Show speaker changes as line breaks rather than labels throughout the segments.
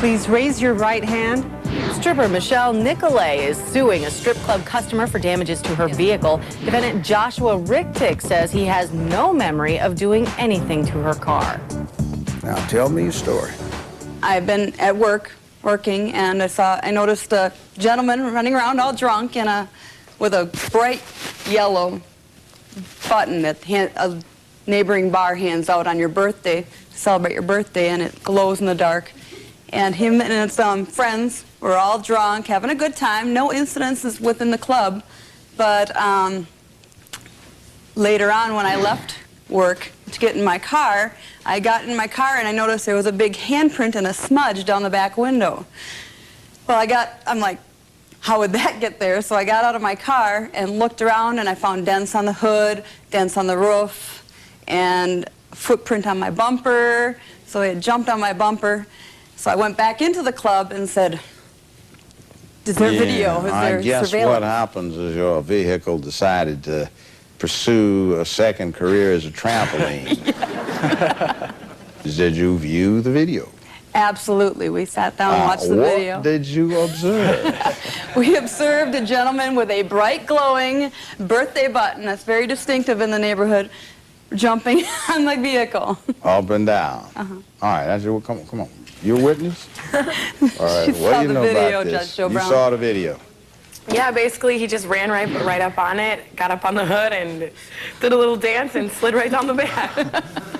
Please raise your right hand. Stripper Michelle Nikolay is suing a strip club customer for damages to her vehicle. Defendant Joshua Rychtik says he has no memory of doing anything to her car.
Now tell me your story.
I've been at work, working, and I noticed a gentleman running around all drunk with a bright yellow button that a neighboring bar hands out on your birthday, to celebrate your birthday, and it glows in the dark. And him and his friends were all drunk, having a good time. No incidences within the club. But later on, when I left work to get in my car, I got in my car and I noticed there was a big handprint and a smudge down the back window. Well, I'm like, how would that get there? So I got out of my car and looked around, and I found dents on the hood, dents on the roof, and a footprint on my bumper. So it jumped on my bumper. So I went back into the club and said, is there video? Is there
I guess
surveillance?
what happens is your vehicle decided to pursue a second career as a trampoline. Did you view the video?
Absolutely. We sat down and watched the video.
What did you observe?
We observed a gentleman with a bright glowing birthday button that's very distinctive in the neighborhood jumping on my vehicle.
Up and down. All right, that's your, come on. You're a witness? All right, what do you know about this? You saw the video.
Yeah, basically he just ran right up on it, got up on the hood, and did a little dance and slid right down the back.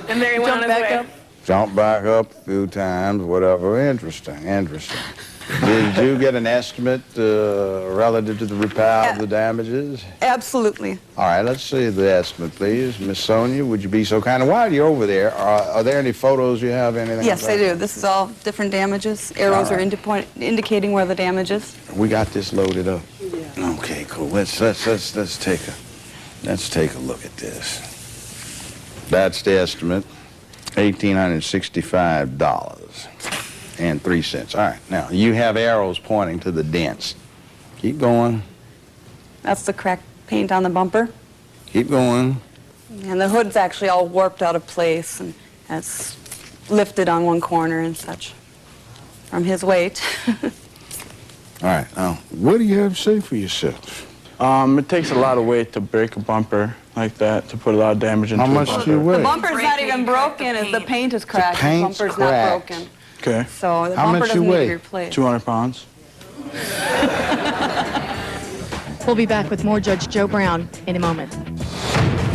And there he went on his way.
Jumped back up a few times, whatever. Interesting. Did you get an estimate relative to the repair of the damages?
Absolutely.
All right, let's see the estimate, please. Miss Sonia, would you be so kind? And while you're over there, are there any photos you have, anything?
Yes, I do. This is all different damages. Arrows are indicating where the damage is.
We got this loaded up. Yeah. Okay, cool. Let's take a look at this. That's the estimate. $1,865.03. All right, now you have arrows pointing to the dents. Keep going.
That's the cracked paint on the bumper.
Keep going.
And the hood's actually all warped out of place, and it's lifted on one corner and such from his weight.
All right, now, what do you have to say for yourself?
It takes a lot of weight to break a bumper like that, to put a lot of damage into
How much do you weigh?
The bumper's not even broken, the paint is cracked.
The paint's
bumper's
cracked.
not broken.
Okay.
So the
How
bumper
much
doesn't
you
need to
weigh?
be replaced.
200 pounds.
We'll be back with more Judge Joe Brown in a moment.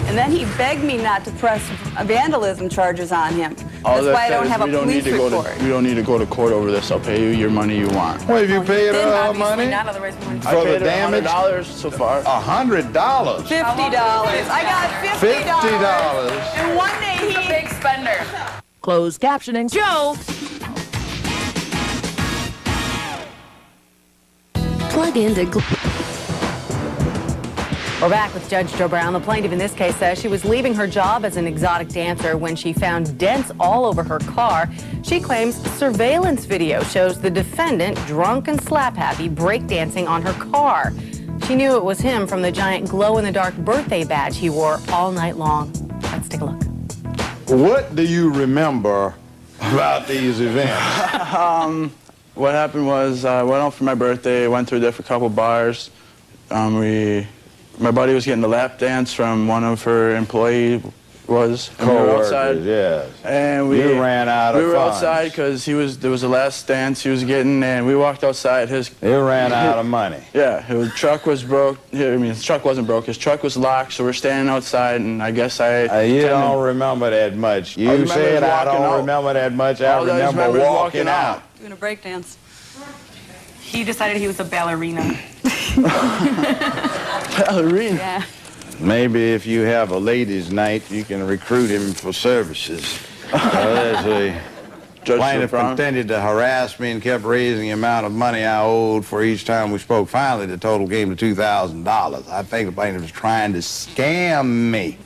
And then he begged me not to press vandalism charges on him. That's why I don't have a police report.
We don't need to go to court over this. I'll pay you your money you want.
Well, have you paid money
Not otherwise more.
for
I
the
paid
damage?
$100 so far.
$100?
$50. I got $50.
$50.
And one day
He's a big spender.
Closed captioning. Joe!
Plug into...
We're back with Judge Joe Brown. The plaintiff in this case says she was leaving her job as an exotic dancer when she found dents all over her car. She claims surveillance video shows the defendant drunk and slap-happy breakdancing on her car. She knew it was him from the giant glow-in-the-dark birthday badge he wore all night long. Let's take a look.
What do you remember about these events?
What happened was I went out for my birthday, went to a different couple bars. My buddy was getting a lap dance from one of her employees. We were outside.
Yes.
And we
ran out of
We were
funds.
outside because there was the last dance he was getting, and we walked outside.
They ran out of money.
Yeah, his truck was broke. His truck wasn't broke. His truck was locked, so we're standing outside, and I guess
You don't remember that much. You said I don't remember that much. I remember walking out.
doing a break dance.
He decided he was a ballerina.
Ballerina?
Yeah.
Maybe if you have a ladies' night, you can recruit him for services. There's a plaintiff continued to harass me and kept raising the amount of money I owed for each time we spoke. Finally, the total came to $2,000. I think the plaintiff was trying to scam me.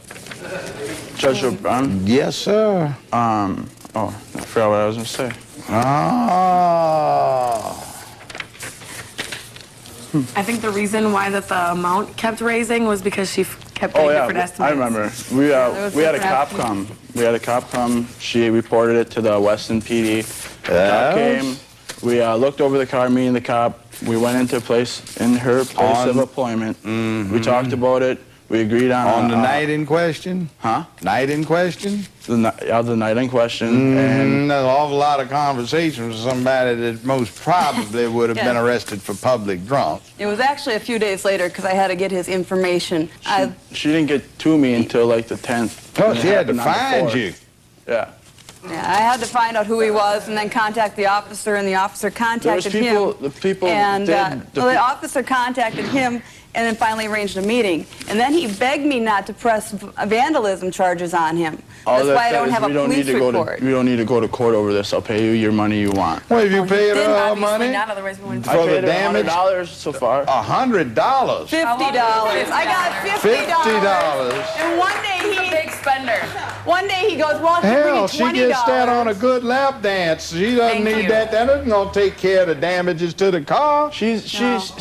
Judge Brown?
Yes, sir.
I forgot what I was going to say.
Oh.
I think the reason why the amount kept raising was because she kept getting different estimates.
I remember. We had a cop come. We had a cop come. She reported it to the Weston PD. The cop came. We looked over the car, me and the cop. We went into her place of employment. We talked about it. We agreed on
the night in question?
Huh?
Night in question?
The night in question. And
there's an awful lot of conversations with somebody that most probably would have been arrested for public drunk.
It was actually a few days later because I had to get his information.
She didn't get to me until like the 10th.
Oh, she had to find you.
Yeah.
Yeah, I had to find out who he was and then contact the officer, and the officer contacted him. The officer contacted him and then finally arranged a meeting. And then he begged me not to press vandalism charges on him. That's why I don't have a police report.
We don't need to go to court over this. I'll pay you your money you want.
Well, have you paid her money?
Not, otherwise we wouldn't.
For the damage?
$100 so far.
$100?
$50. I got $50. And one day
He's a big spender.
One day he goes, well,
hell,
she
gets that on a good lap dance. She doesn't need that. That isn't going to take care of the damages to the car.
She's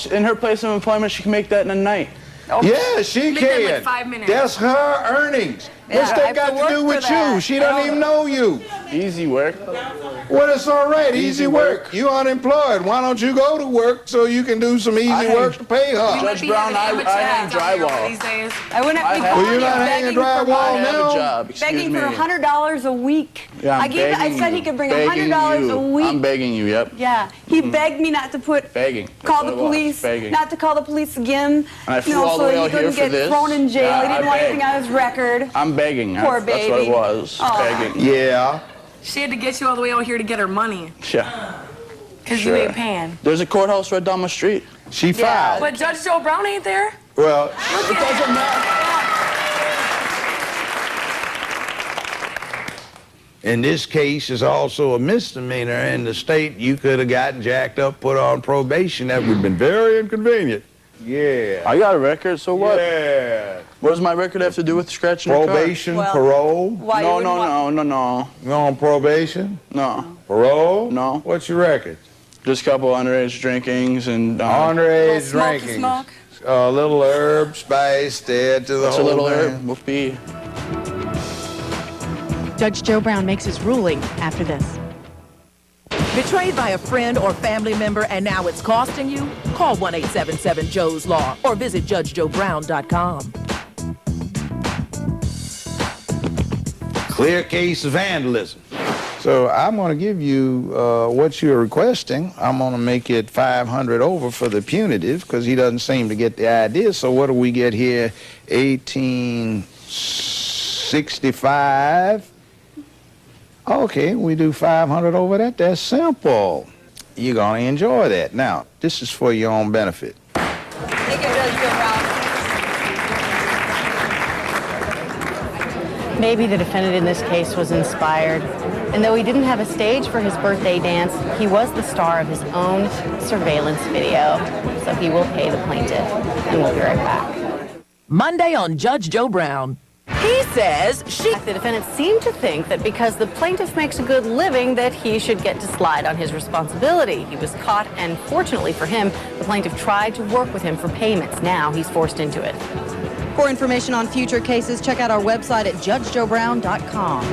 in her place of employment. She can make that in a night.
Oh, yeah, she can.
Like 5 minutes.
That's her earnings. What's that got to do with you? She doesn't even know you.
Easy work.
Well, it's all right. Easy work. You unemployed. Why don't you go to work so you can do some easy work to pay her?
Judge Brown, I hang drywall.
These days.
I wouldn't be
Well, you're not hanging drywall now?
Job.
Begging for $100 a week.
Yeah,
I said he could bring $100 a week.
I'm begging you, yep.
Yeah, he begged me not to call the police, not to call the police again.
And I flew all the way out here for this.
So he couldn't get thrown in jail. He didn't want anything on his record.
I'm begging.
Poor baby.
That's what it was. Begging.
Yeah.
She had to get you all the way out here to get her money.
Yeah.
Because you ain't paying.
There's a courthouse right down the street.
She filed.
But Judge Joe Brown ain't there?
Well,
it doesn't matter.
In this case, it's also a misdemeanor in the state. You could have gotten jacked up, put on probation. That would have been very inconvenient. Yeah.
I got a record, so what?
Yeah.
What does my record have to do with scratching the car?
Probation, parole?
No.
You on probation?
No.
Parole?
No.
What's your record?
Just a couple underage drinkings and...
underage drinkings. A little herb, spice, add to the
What's
whole
a little
thing?
herb? Will be.
Judge Joe Brown makes his ruling after this.
Betrayed by a friend or family member and now it's costing you? Call 1-877-JOE'S-LAW or visit JudgeJoeBrown.com.
Clear case of vandalism. So I'm going to give you what you're requesting. I'm going to make it 500 over for the punitive because he doesn't seem to get the idea. So what do we get here? 1865. Okay, we do 500 over that. That's simple. You're going to enjoy that. Now, this is for your own benefit.
Thank you, Judge Joe Brown.
Maybe the defendant in this case was inspired. And though he didn't have a stage for his birthday dance, he was the star of his own surveillance video. So he will pay the plaintiff. And we'll be right back.
Monday on Judge Joe Brown. He says
The defendant seemed to think that because the plaintiff makes a good living that he should get to slide on his responsibility. He was caught, and fortunately for him, the plaintiff tried to work with him for payments. Now he's forced into it.
For information on future cases, check out our website at judgejoebrown.com.